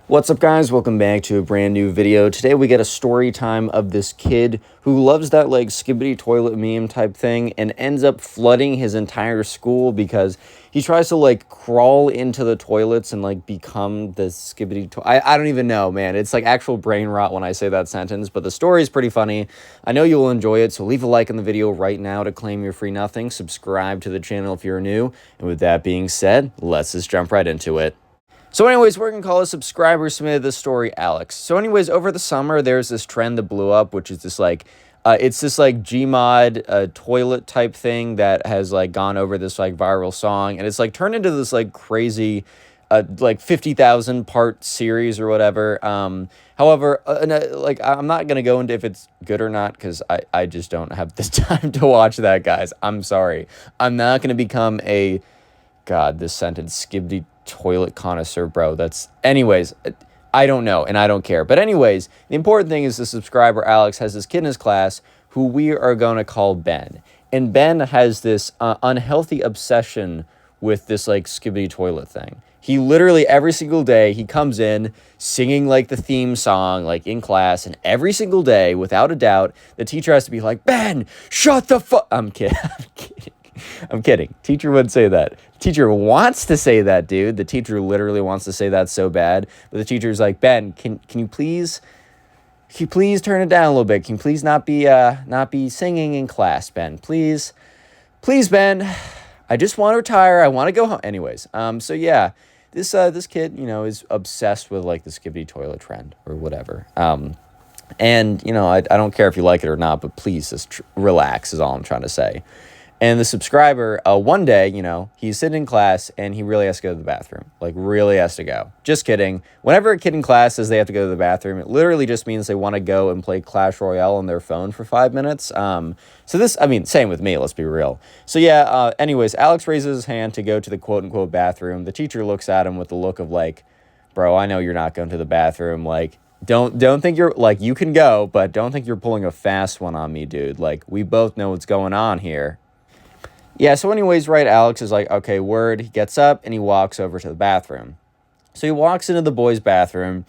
What's up, guys? Welcome back to a brand new video. Today we get a story time of this kid who loves that like skibidi toilet meme type thing and ends up flooding his entire school because he tries to like crawl into the toilets and like become the skibidi I don't even know, man. It's like actual brain rot when I say that sentence, but the story is pretty funny. I know you will enjoy it, so leave a like on the video right now to claim your free nothing. Subscribe to the channel if you're new. And with that being said, let's just jump right into it. So anyways, we're going to call a subscriber submitted this story Alex. So anyways, over the summer, there's this trend that blew up, which is this like, it's this like Gmod toilet type thing that has like gone over this like viral song. And it's like turned into this like crazy, like 50,000 part series or whatever. However, like I'm not going to go into if it's good or not because I just don't have the time to watch that, guys. I'm sorry. I'm not going to become a, God, this sentence, skibidi toilet connoisseur, bro. That's, anyways, I don't know and I don't care. But anyways, the important thing is the subscriber Alex has this kid in his class who we are going to call Ben. And Ben has this unhealthy obsession with this like skibidi toilet thing. He literally every single day he comes in singing like the theme song like in class, and every single day without a doubt the teacher has to be like, Ben, shut the fuck. I'm kidding. I'm kidding. Teacher would say that. Teacher wants to say that, dude. The teacher literally wants to say that so bad. But the teacher's like, Ben, can you please turn it down a little bit? Can you please not be singing in class, Ben? Please, Ben. I just want to retire. I want to go home. Anyways, so yeah, this kid, is obsessed with like the skibidi toilet trend or whatever. And I don't care if you like it or not, but please just relax is all I'm trying to say. And the subscriber, one day, he's sitting in class and he really has to go to the bathroom. Like, really has to go. Just kidding. Whenever a kid in class says they have to go to the bathroom, it literally just means they want to go and play Clash Royale on their phone for 5 minutes. So this, same with me, let's be real. So yeah, anyways, Alex raises his hand to go to the quote-unquote bathroom. The teacher looks at him with the look of like, bro, I know you're not going to the bathroom. Like, don't think you're, like, you can go, but don't think you're pulling a fast one on me, dude. Like, we both know what's going on here. Yeah, so anyways, right, Alex is like, okay, word. He gets up and he walks over to the bathroom. So he walks into the boys' bathroom,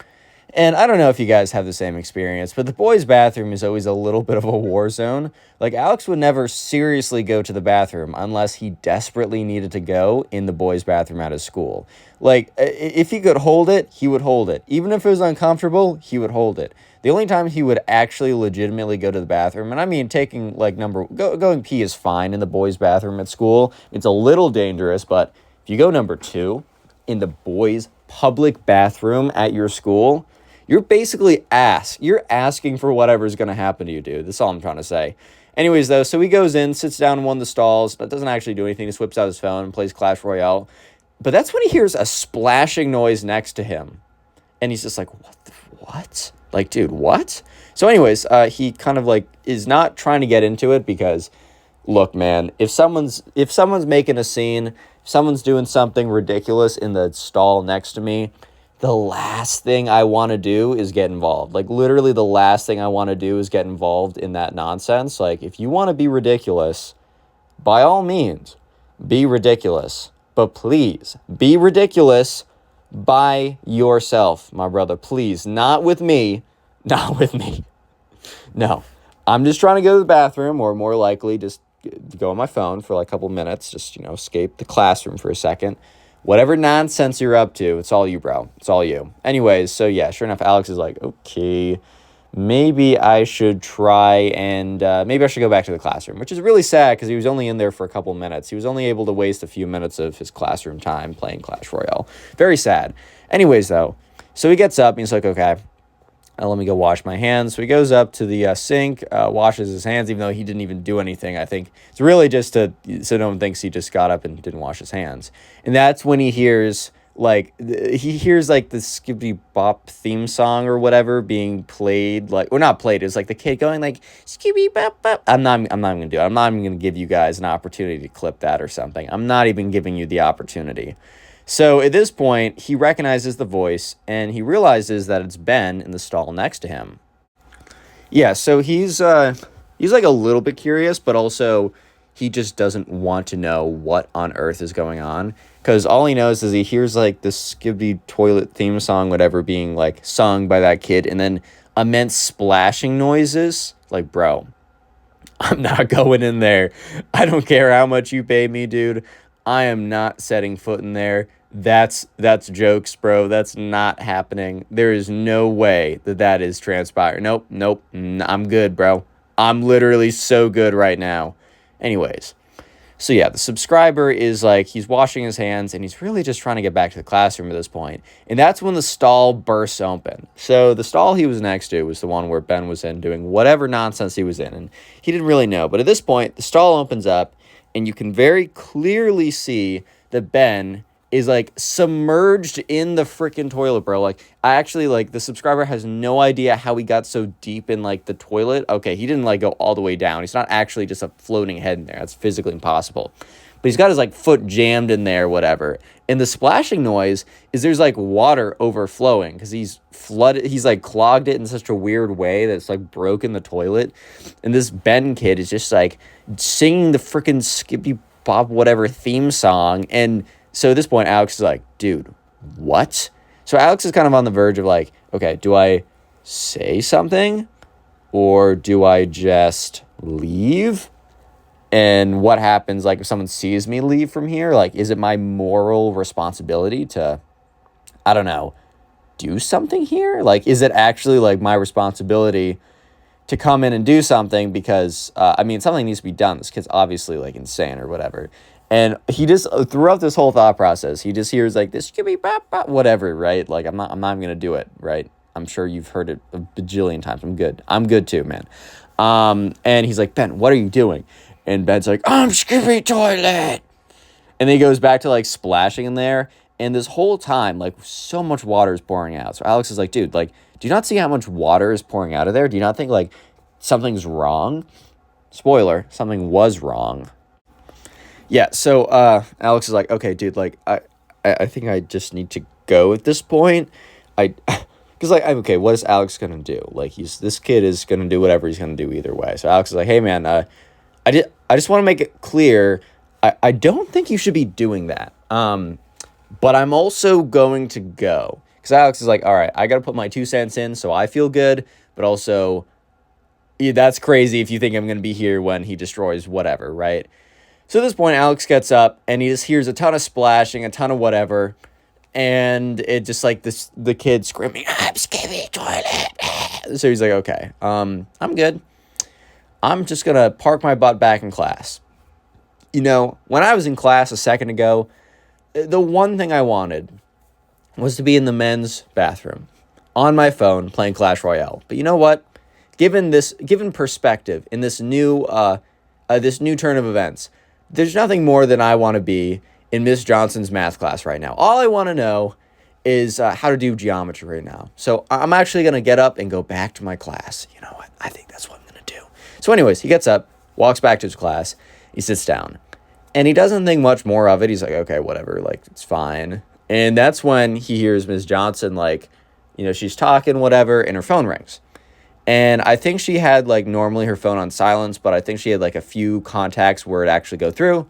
and I don't know if you guys have the same experience, but the boys' bathroom is always a little bit of a war zone. Like, Alex would never seriously go to the bathroom unless he desperately needed to go in the boys' bathroom at his school. Like, if he could hold it, he would hold it. Even if it was uncomfortable, he would hold it. The only time he would actually legitimately go to the bathroom, and I mean taking like going pee is fine in the boys' bathroom at school. It's a little dangerous, but if you go number 2 in the boys' public bathroom at your school, you're basically you're asking for whatever's going to happen to you, dude. That's all I'm trying to say. Anyways, though, so he goes in, sits down in one of the stalls, but doesn't actually do anything. He whips out his phone and plays Clash Royale. But that's when he hears a splashing noise next to him. And he's just like, what? Like, dude, what? So anyways, he kind of like is not trying to get into it because, look, man, if someone's making a scene, if someone's doing something ridiculous in the stall next to me, the last thing I want to do is get involved. Like, literally the last thing I want to do is get involved in that nonsense. Like, if you want to be ridiculous, by all means, be ridiculous. But please, be ridiculous by yourself, my brother. Please, not with me. Not with me. No, I'm just trying to go to the bathroom, or more likely just go on my phone for like a couple minutes, just, escape the classroom for a second. Whatever nonsense you're up to, it's all you, bro. It's all you. Anyways, so yeah, sure enough, Alex is like, okay, maybe I should try and maybe I should go back to the classroom, which is really sad because he was only in there for a couple minutes. He was only able to waste a few minutes of his classroom time playing Clash Royale. Very sad. Anyways, though, so he gets up and he's like, okay, let me go wash my hands. So he goes up to the sink, washes his hands, even though he didn't even do anything. I think it's really just so no one thinks he just got up and didn't wash his hands. And that's when he hears the Skibidi Bop theme song or whatever being played, like, or not played. It's like the kid going like Skibidi Bop Bop. I'm not even gonna do it. I'm not even gonna give you guys an opportunity to clip that or something. I'm not even giving you the opportunity. So at this point, he recognizes the voice, and he realizes that it's Ben in the stall next to him. Yeah, so he's like a little bit curious, but also he just doesn't want to know what on earth is going on. because all he knows is he hears like the skibidi toilet theme song, whatever, being like sung by that kid, and then immense splashing noises. Like, bro, I'm not going in there. I don't care how much you pay me, dude. I am not setting foot in there. That's jokes, bro. That's not happening. There is no way that is transpiring. Nope. I'm good, bro. I'm literally so good right now. Anyways, so yeah, the subscriber is like, he's washing his hands and he's really just trying to get back to the classroom at this point. And that's when the stall bursts open. So the stall he was next to was the one where Ben was in doing whatever nonsense he was in. And he didn't really know. But at this point, the stall opens up and you can very clearly see that Ben is like submerged in the freaking toilet, bro. Like, I actually, like, the subscriber has no idea how he got so deep in like the toilet. Okay, he didn't like go all the way down. He's not actually just a floating head in there. That's physically impossible. But he's got his like foot jammed in there, whatever. And the splashing noise is there's like water overflowing because he's flooded. He's like clogged it in such a weird way that it's like broken the toilet. And this Ben kid is just like singing the freaking Skippy Bop whatever theme song. And so at this point, Alex is like, dude, what? So Alex is kind of on the verge of like, okay, do I say something or do I just leave? And what happens, like, if someone sees me leave from here? Like, is it my moral responsibility to, I don't know, do something here? Like, is it actually, like, my responsibility to come in and do something? Because, I mean, something needs to be done. This kid's obviously, like, insane or whatever. And he just, throughout this whole thought process, he just hears, like, this could be whatever, right? Like, I'm not going to do it, right? I'm sure you've heard it a bajillion times. I'm good too, man. And he's like, Ben, what are you doing? And Ben's like, I'm skipping toilet. And then he goes back to, like, splashing in there. And this whole time, like, so much water is pouring out. So Alex is like, dude, like, do you not see how much water is pouring out of there? Do you not think, like, something's wrong? Spoiler, something was wrong. Yeah, so Alex is like, okay, dude, like, I think I just need to go at this point. Because, like, okay, what is Alex going to do? Like, this kid is going to do whatever he's going to do either way. So Alex is like, hey, man, I just want to make it clear, I don't think you should be doing that. But I'm also going to go. Because Alex is like, all right, I got to put my 2 cents in so I feel good. But also, yeah, that's crazy if you think I'm going to be here when he destroys whatever, right? So at this point, Alex gets up and he just hears a ton of splashing, a ton of whatever. And it just like the kid screaming, I'm skipping toilet. So he's like, okay, I'm good. I'm just going to park my butt back in class. You know, when I was in class a second ago, the one thing I wanted was to be in the men's bathroom on my phone playing Clash Royale. But you know what? Given perspective in this new turn of events, there's nothing more than I want to be in Miss Johnson's math class right now. All I want to know is how to do geometry right now. So I'm actually going to get up and go back to my class. You know what? I think that's what I'm going to do. So anyways, he gets up, walks back to his class, he sits down, and he doesn't think much more of it. He's like, okay, whatever, like, it's fine. And that's when he hears Miss Johnson, like, you know, she's talking, whatever, and her phone rings. And I think she had, like, normally her phone on silence, but I think she had, like, a few contacts where it actually go through.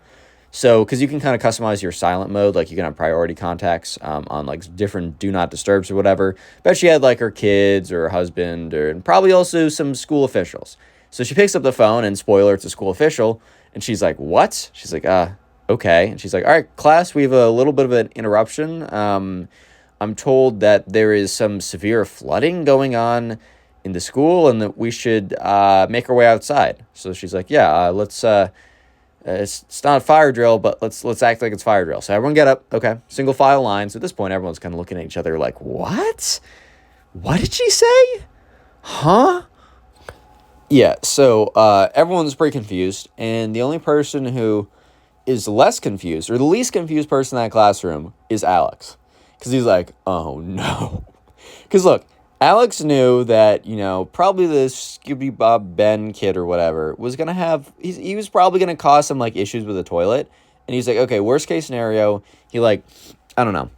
So, because you can kind of customize your silent mode, like, you can have priority contacts on, like, different do not disturbs or whatever. But she had, like, her kids or her husband and probably also some school officials. So she picks up the phone, and spoiler, it's a school official. And she's like, what? She's like, okay. And she's like, all right, class, we have a little bit of an interruption. I'm told that there is some severe flooding going on in the school and that we should make our way outside. So she's like, yeah, let's it's not a fire drill, but let's act like it's fire drill. So everyone get up. Okay, single file line. So at this point, everyone's kind of looking at each other like, what did she say? Huh? Yeah, so everyone's pretty confused, and the only person who is less confused, or the least confused person in that classroom, is Alex. Because he's like, oh no. Because look, Alex knew that, you know, probably this Skibidi Bob Ben kid or whatever was going to have, he was probably going to cause some, like, issues with the toilet. And he's like, okay, worst case scenario, he, like, I don't know,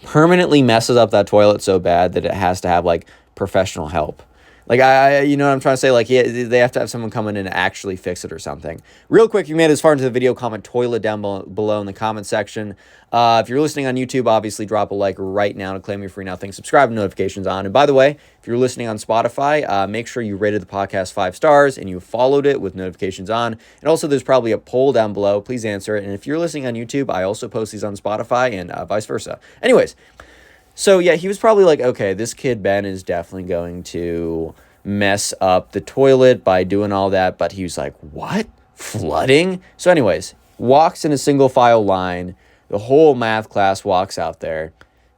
permanently messes up that toilet so bad that it has to have, like, professional help. Like, you know what I'm trying to say? Like, they have to have someone come in and actually fix it or something. Real quick, if you made it this far into the video, comment toilet down below in the comment section. If you're listening on YouTube, obviously drop a like right now to claim your free nothing. Subscribe and notifications on. And by the way, if you're listening on Spotify, make sure you rated the podcast 5 stars and you followed it with notifications on. And also, there's probably a poll down below. Please answer it. And if you're listening on YouTube, I also post these on Spotify and vice versa. Anyways, so yeah, he was probably like, okay, this kid Ben is definitely going to mess up the toilet by doing all that. But he was like, what? Flooding? So anyways, walks in a single file line. The whole math class walks out there,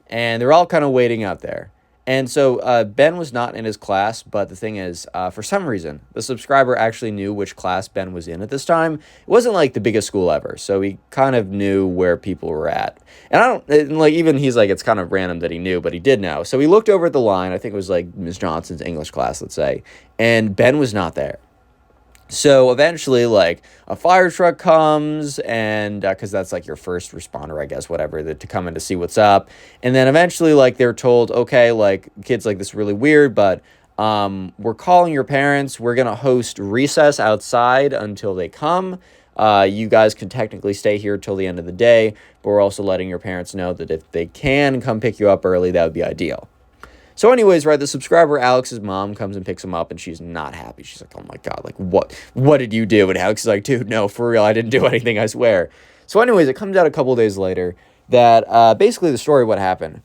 and they're all kind of waiting out there. And so Ben was not in his class, but the thing is, for some reason, the subscriber actually knew which class Ben was in at this time. It wasn't like the biggest school ever, so he kind of knew where people were at. And like, even he's like, it's kind of random that he knew, but he did know. So he looked over at the line, I think it was like Ms. Johnson's English class, let's say, and Ben was not there. So eventually, like, a fire truck comes, and because that's like your first responder, I guess, whatever, to come in to see what's up. And then eventually, like, they're told, okay, like, kids, like, this is really weird, but we're calling your parents. We're going to host recess outside until they come. You guys can technically stay here till the end of the day, but we're also letting your parents know that if they can come pick you up early, that would be ideal. So anyways, right, the subscriber, Alex's mom, comes and picks him up, and she's not happy. She's like, oh my God, like, what did you do? And Alex is like, dude, no, for real, I didn't do anything, I swear. So anyways, it comes out a couple days later that basically the story, what happened,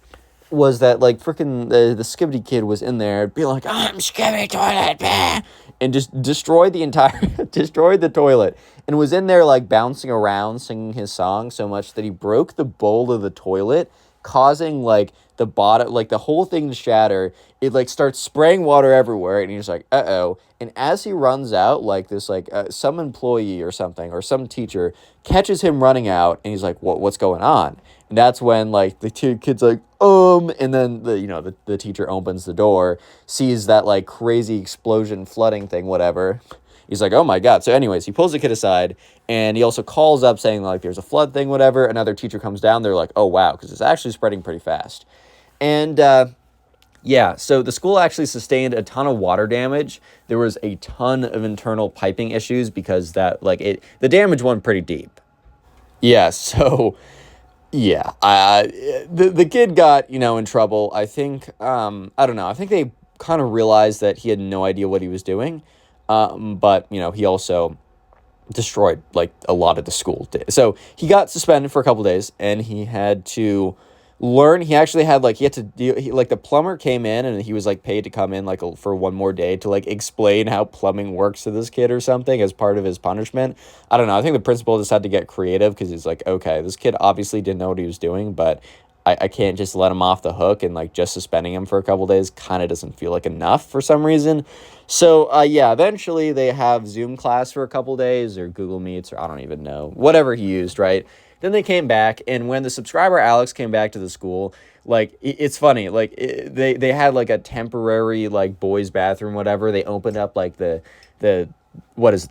was that, like, freaking the skibidi kid was in there being like, I'm skibidi toilet, man, and just destroyed the toilet, and was in there, like, bouncing around, singing his song so much that he broke the bowl of the toilet, causing, like, the bottom, like, the whole thing to shatter. It, like, starts spraying water everywhere, and he's like, uh-oh. And as he runs out, like, this, like, some employee or something, or some teacher catches him running out, and he's like, what's going on? And that's when, like, the kid's like, and then, the teacher opens the door, sees that, like, crazy explosion, flooding thing, whatever. He's like, oh my God. So anyways, he pulls the kid aside, and he also calls up saying, like, there's a flood thing, whatever. Another teacher comes down. They're like, oh, wow, because it's actually spreading pretty fast. And, yeah, so the school actually sustained a ton of water damage. There was a ton of internal piping issues because the damage went pretty deep. Yeah, so, yeah, the kid got, in trouble. I think, I don't know. I think they kind of realized that he had no idea what he was doing. But, he also destroyed, like, a lot of the school. So he got suspended for a couple days, and he had to learn. He actually had, like, the plumber came in, and he was, like, paid to come in, like, for one more day to, like, explain how plumbing works to this kid or something as part of his punishment. I don't know. I think the principal just had to get creative because he's like, okay, this kid obviously didn't know what he was doing, but I can't just let him off the hook, and, like, just suspending him for a couple days kind of doesn't feel like enough for some reason. So, yeah, eventually they have Zoom class for a couple days, or Google Meets, or I don't even know, whatever he used, right? Then they came back, and when the subscriber Alex came back to the school, like, it's funny, like, they had, like, a temporary, like, boys' bathroom, whatever. They opened up, like, the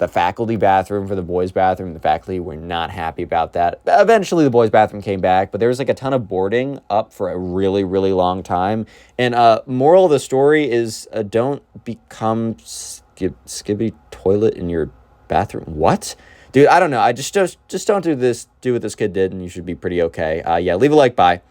faculty bathroom for the boys' bathroom. The faculty were not happy about that. Eventually, the boys' bathroom came back, but there was, like, a ton of boarding up for a really, really long time. And moral of the story is don't become skibidi toilet in your bathroom. What? Dude, I don't know. I just don't do what this kid did, and you should be pretty okay. Yeah, leave a like, bye.